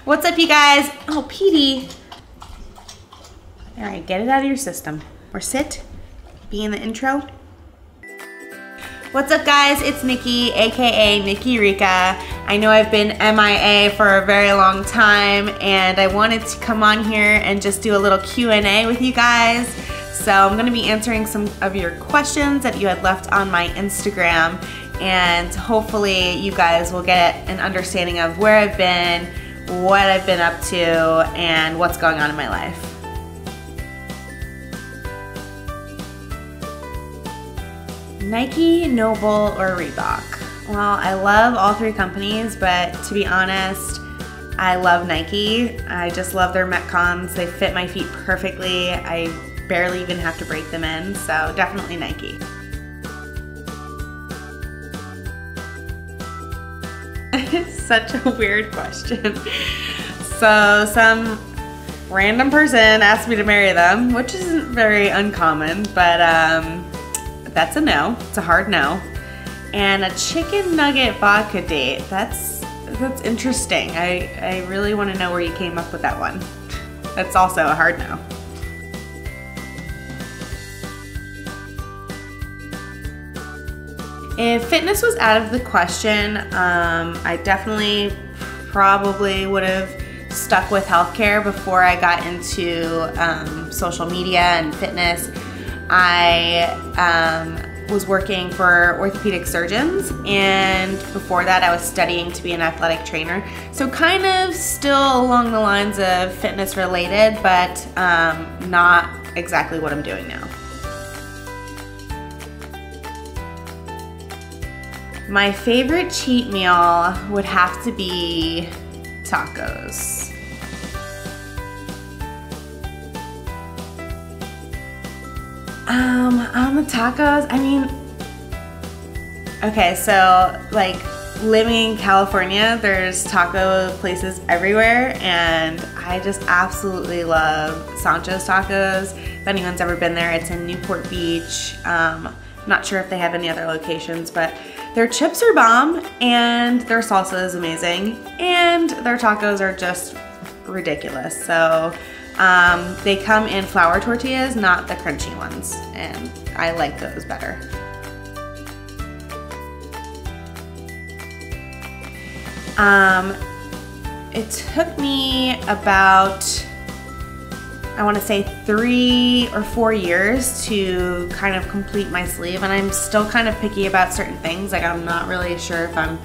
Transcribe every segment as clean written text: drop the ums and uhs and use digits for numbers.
What's up, you guys? Oh, Petey. All right, get it out of your system. Or sit, be in the intro. What's up, guys? It's Nikki, AKA Nikki Rika. I know I've been MIA for a very long time, and I wanted to come on here and just do a little Q&A with you guys. So I'm gonna be answering some of your questions that you had left on my Instagram, and hopefully you guys will get an understanding of where I've been, what I've been up to, and what's going on in my life. Nike, Noble, or Reebok? Well, I love all three companies, but to be honest, I love Nike. I just love their Metcons. They fit my feet perfectly. I barely even have to break them in, so definitely Nike. Such a weird question. So some random person asked me to marry them, which isn't very uncommon, but that's a no. It's a hard no. And a chicken nugget vodka date. That's interesting. I really want to know where you came up with that one. That's also a hard no. If fitness was out of the question, I definitely probably would have stuck with healthcare before I got into social media and fitness. I was working for orthopedic surgeons, and before that I was studying to be an athletic trainer. So kind of still along the lines of fitness related, but not exactly what I'm doing now. My favorite cheat meal would have to be tacos. On the tacos, I mean, okay, so like living in California, there's taco places everywhere, and I just absolutely love Sancho's Tacos. If anyone's ever been there, it's in Newport Beach. Not sure if they have any other locations, but their chips are bomb, and their salsa is amazing, and their tacos are just ridiculous. So they come in flour tortillas, not the crunchy ones, and I like those better. It took me about, I want to say 3 or 4 years to kind of complete my sleeve, and I'm still kind of picky about certain things. Like, I'm not really sure if I'm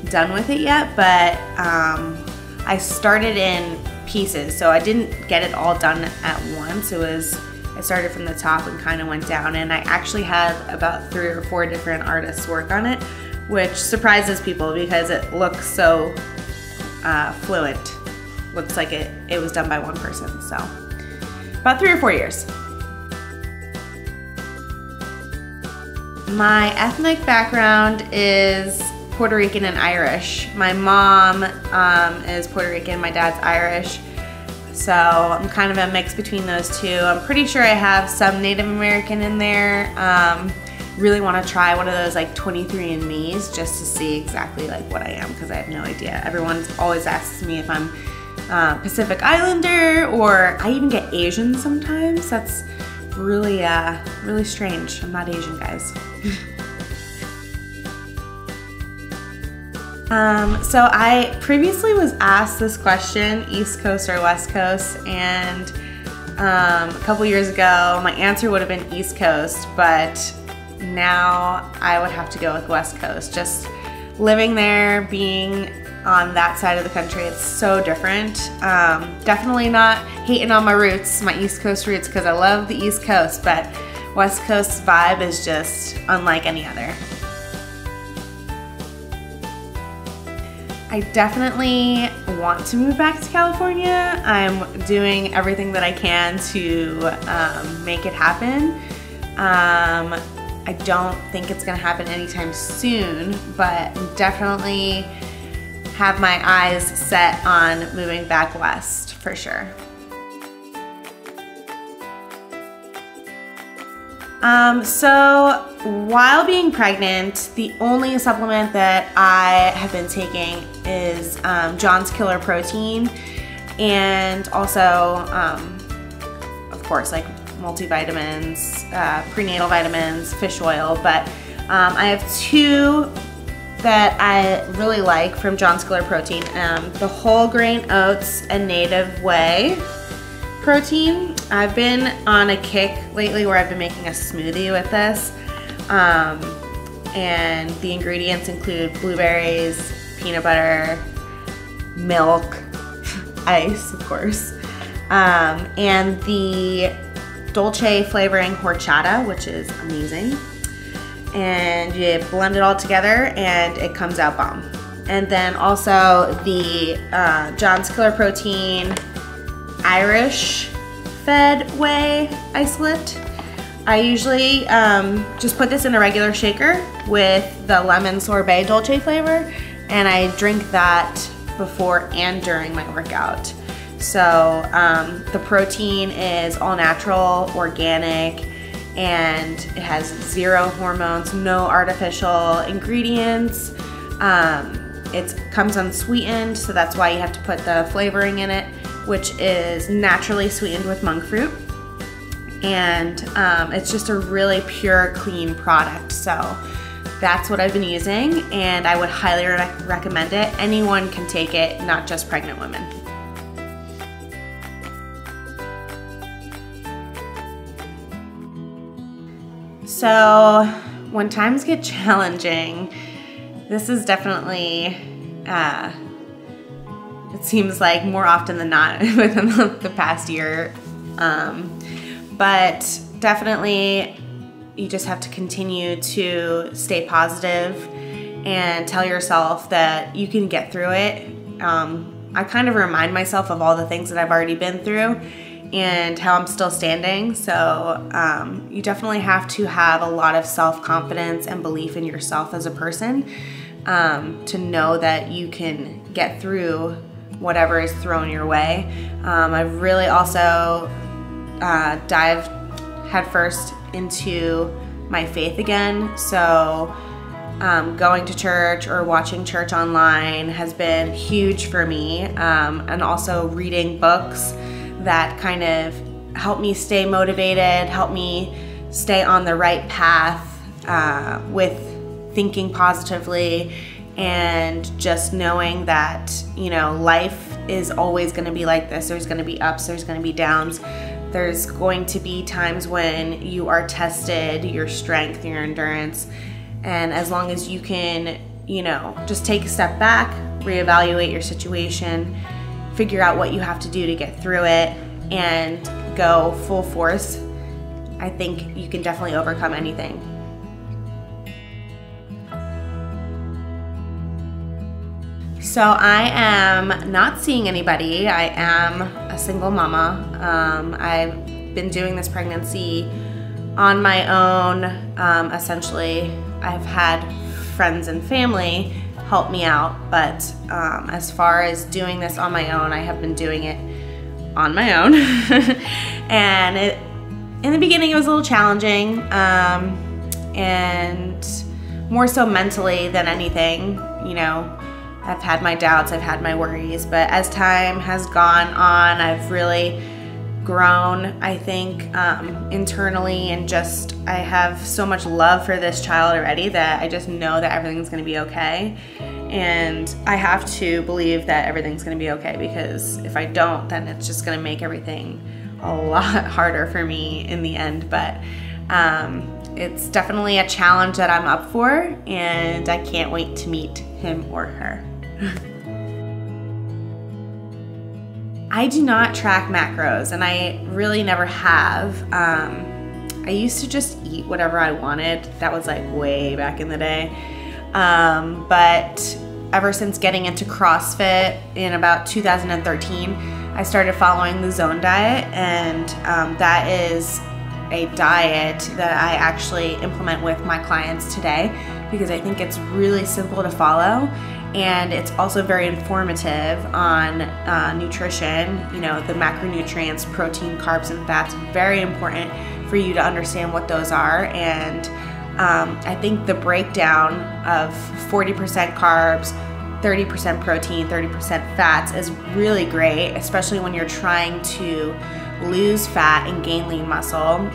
done with it yet, but I started in pieces, so I didn't get it all done at once. I started from the top and kind of went down, and I actually had about 3 or 4 different artists work on it, which surprises people because it looks so fluent. Looks like it was done by one person, so about 3 or 4 years. My ethnic background is Puerto Rican and Irish. My mom is Puerto Rican, my dad's Irish, so I'm kind of a mix between those two. I'm pretty sure I have some Native American in there. Really want to try one of those like 23andMe's just to see exactly like what I am, because I have no idea. Everyone always asks me if I'm Pacific Islander, or I even get Asian sometimes. That's really, really strange. I'm not Asian, guys. So I previously was asked this question, East Coast or West Coast, and a couple years ago my answer would have been East Coast, but now I would have to go with West Coast. Just living there, being on that side of the country, it's so different. Definitely not hating on my roots, my East Coast roots, because I love the East Coast, but West Coast vibe is just unlike any other. I definitely want to move back to California. I'm doing everything that I can to make it happen. I don't think it's gonna happen anytime soon, but definitely have my eyes set on moving back west for sure. So while being pregnant, the only supplement that I have been taking is John's Killer Protein, and also, of course, like multivitamins, prenatal vitamins, fish oil. But I have two that I really like from John's Killer Protein. The whole grain oats and native whey protein. I've been on a kick lately where I've been making a smoothie with this. And the ingredients include blueberries, peanut butter, milk, ice, of course, and the dolce flavoring horchata, which is amazing. And you blend it all together and it comes out bomb. And then also the John's Killer Protein Irish fed whey isolate. I usually just put this in a regular shaker with the lemon sorbet dolce flavor, and I drink that before and during my workout. So the protein is all natural, organic, and it has 0 hormones, no artificial ingredients. It comes unsweetened, so that's why you have to put the flavoring in it, which is naturally sweetened with monk fruit. And it's just a really pure, clean product. So that's what I've been using, and I would highly recommend it. Anyone can take it, not just pregnant women. So when times get challenging, this is definitely, it seems like more often than not within the past year. But definitely you just have to continue to stay positive and tell yourself that you can get through it. I kind of remind myself of all the things that I've already been through and how I'm still standing. So you definitely have to have a lot of self-confidence and belief in yourself as a person to know that you can get through whatever is thrown your way. I've really also dived headfirst into my faith again. So going to church or watching church online has been huge for me, and also reading books that kind of help me stay motivated, help me stay on the right path with thinking positively, and just knowing that, you know, life is always going to be like this. There's going to be ups, there's going to be downs. There's going to be times when you are tested, your strength, your endurance, and as long as you can, you know, just take a step back, reevaluate your situation, figure out what you have to do to get through it, and go full force, I think you can definitely overcome anything. So I am not seeing anybody. I am a single mama. I've been doing this pregnancy on my own. Essentially, I've had friends and family help me out, but as far as doing this on my own, I have been doing it on my own. And in the beginning, it was a little challenging, and more so mentally than anything. You know, I've had my doubts, I've had my worries, but as time has gone on, I've really grown, I think, internally, and just I have so much love for this child already that I just know that everything's gonna be okay. And I have to believe that everything's gonna be okay, because if I don't, then it's just gonna make everything a lot harder for me in the end. But it's definitely a challenge that I'm up for, and I can't wait to meet him or her. I do not track macros, and I really never have. I used to just eat whatever I wanted. That was like way back in the day. But ever since getting into CrossFit in about 2013, I started following the Zone diet, and that is a diet that I actually implement with my clients today, because I think it's really simple to follow, and it's also very informative on nutrition. You know, the macronutrients, protein, carbs, and fats, very important for you to understand what those are. And I think the breakdown of 40% carbs, 30% protein, 30% fats is really great, especially when you're trying to lose fat and gain lean muscle.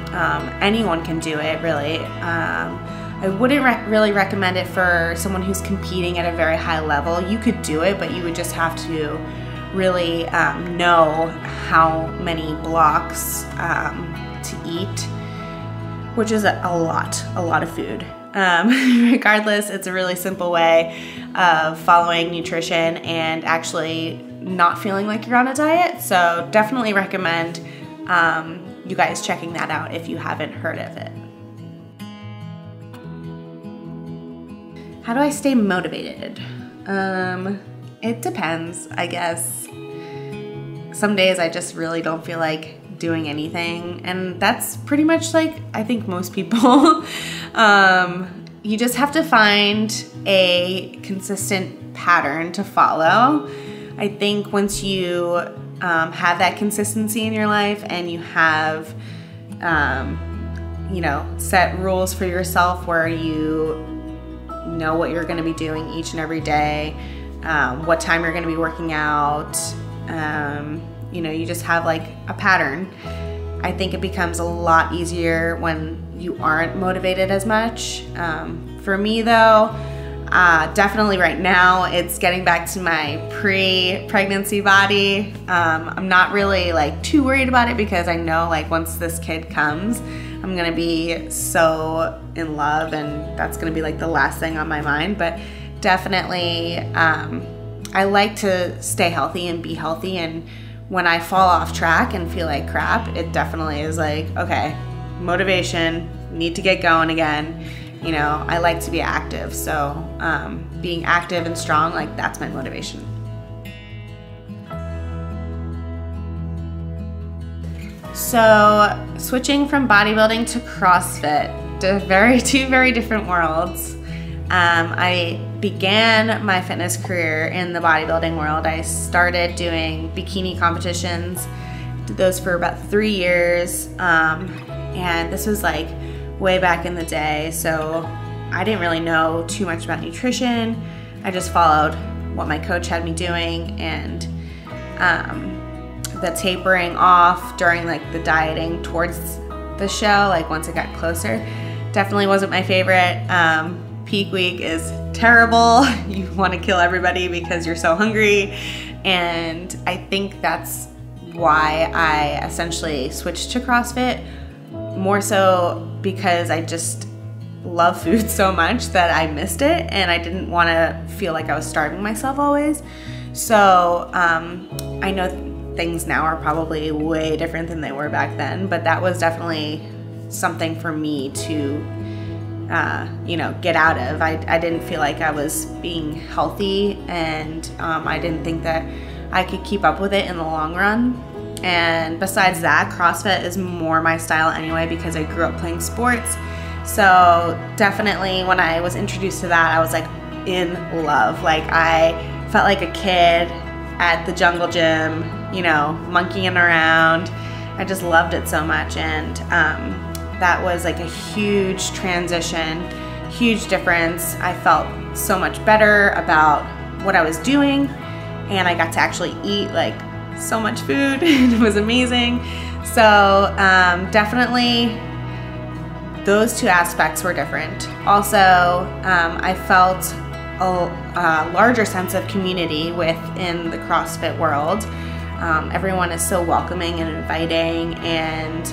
Anyone can do it, really. I wouldn't really recommend it for someone who's competing at a very high level. You could do it, but you would just have to really know how many blocks to eat, which is a lot of food. Regardless, it's a really simple way of following nutrition and actually not feeling like you're on a diet. So definitely recommend you guys checking that out if you haven't heard of it. How do I stay motivated? It depends, I guess. Some days I just really don't feel like doing anything, and that's pretty much like, I think most people. You just have to find a consistent pattern to follow. I think once you have that consistency in your life and you have, you know, set rules for yourself where you know what you're gonna be doing each and every day, what time you're gonna be working out, you know, you just have like a pattern. I think it becomes a lot easier when you aren't motivated as much. For me though, definitely right now, it's getting back to my pre-pregnancy body. I'm not really like too worried about it because I know like once this kid comes, I'm gonna be so in love and that's gonna be like the last thing on my mind. But definitely, I like to stay healthy and be healthy, and when I fall off track and feel like crap, it definitely is like, okay, motivation, need to get going again. You know, I like to be active, so being active and strong, like that's my motivation. So switching from bodybuilding to CrossFit, two very different worlds. I began my fitness career in the bodybuilding world. I started doing bikini competitions, did those for about 3 years, and this was like way back in the day, so I didn't really know too much about nutrition. I just followed what my coach had me doing, and the tapering off during like the dieting towards the show, like once it got closer, definitely wasn't my favorite. Peak week is terrible. You want to kill everybody because you're so hungry, and I think that's why I essentially switched to CrossFit, more so because I just love food so much that I missed it and I didn't want to feel like I was starving myself always. So I know things now are probably way different than they were back then, but that was definitely something for me to you know, get out of. I didn't feel like I was being healthy, and I didn't think that I could keep up with it in the long run. And besides that, CrossFit is more my style anyway because I grew up playing sports. So definitely when I was introduced to that, I was like in love. Like I felt like a kid at the jungle gym, you know, monkeying around. I just loved it so much, and that was like a huge transition, huge difference. I felt so much better about what I was doing, and I got to actually eat like so much food. It was amazing. So definitely those two aspects were different. Also, I felt a larger sense of community within the CrossFit world. Everyone is so welcoming and inviting and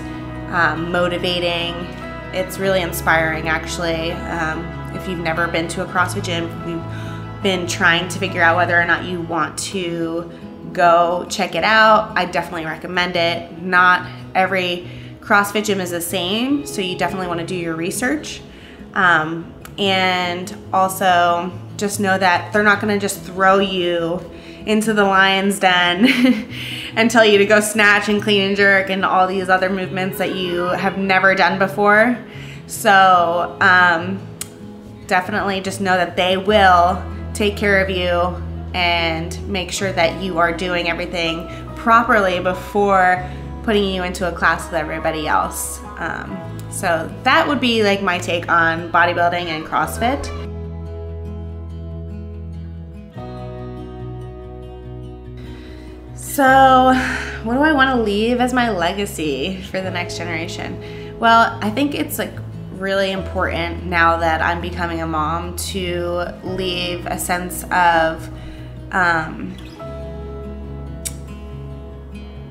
motivating. It's really inspiring, actually. If you've never been to a CrossFit gym, if you've been trying to figure out whether or not you want to go check it out, I definitely recommend it. Not every CrossFit gym is the same, so you definitely want to do your research. And also just know that they're not going to just throw you into the lion's den and tell you to go snatch and clean and jerk and all these other movements that you have never done before. So definitely just know that they will take care of you and make sure that you are doing everything properly before putting you into a class with everybody else. So that would be like my take on bodybuilding and CrossFit. So what do I want to leave as my legacy for the next generation? Well, I think it's like really important now that I'm becoming a mom to leave a sense of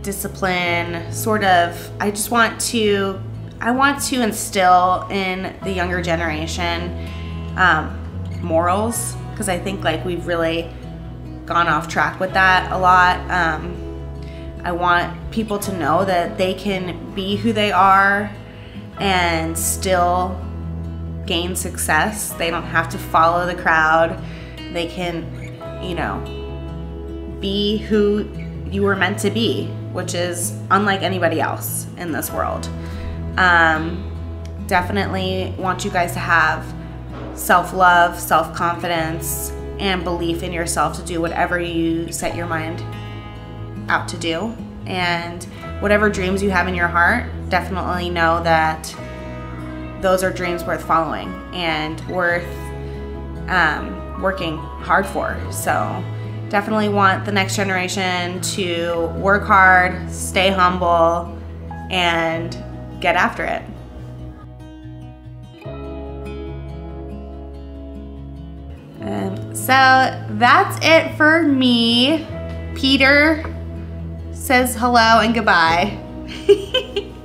discipline, sort of. I want to instill in the younger generation morals, because I think like we've really gone off track with that a lot. I want people to know that they can be who they are and still gain success. They don't have to follow the crowd. They can, you know, be who you were meant to be, which is unlike anybody else in this world. Definitely want you guys to have self-love, self-confidence, and belief in yourself to do whatever you set your mind out to do. And whatever dreams you have in your heart, definitely know that those are dreams worth following and worth working hard for. So definitely want the next generation to work hard, stay humble, and get after it. So that's it for me. Peter says hello and goodbye.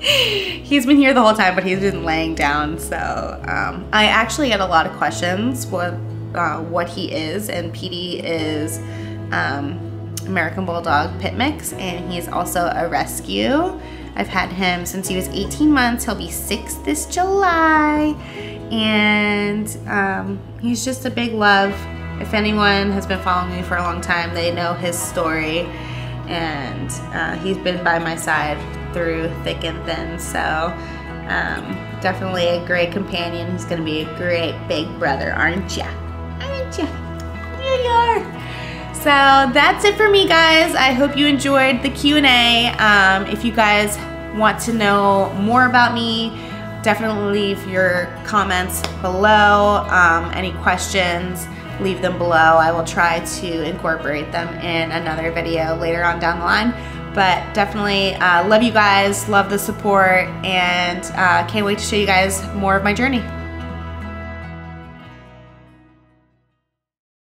He's been here the whole time, but he's been laying down. So I actually get a lot of questions what he is, and Petey is American Bulldog Pit Mix, and he's also a rescue. I've had him since he was 18 months. He'll be 6 this July, and he's just a big love. If anyone has been following me for a long time, they know his story, and he's been by my side through thick and thin. So definitely a great companion. He's gonna be a great big brother, aren't ya? Aren't ya? Here you are. So that's it for me, guys. I hope you enjoyed the Q&A. If you guys want to know more about me, definitely leave your comments below. Any questions, leave them below. I will try to incorporate them in another video later on down the line. But definitely love you guys, love the support, and can't wait to show you guys more of my journey.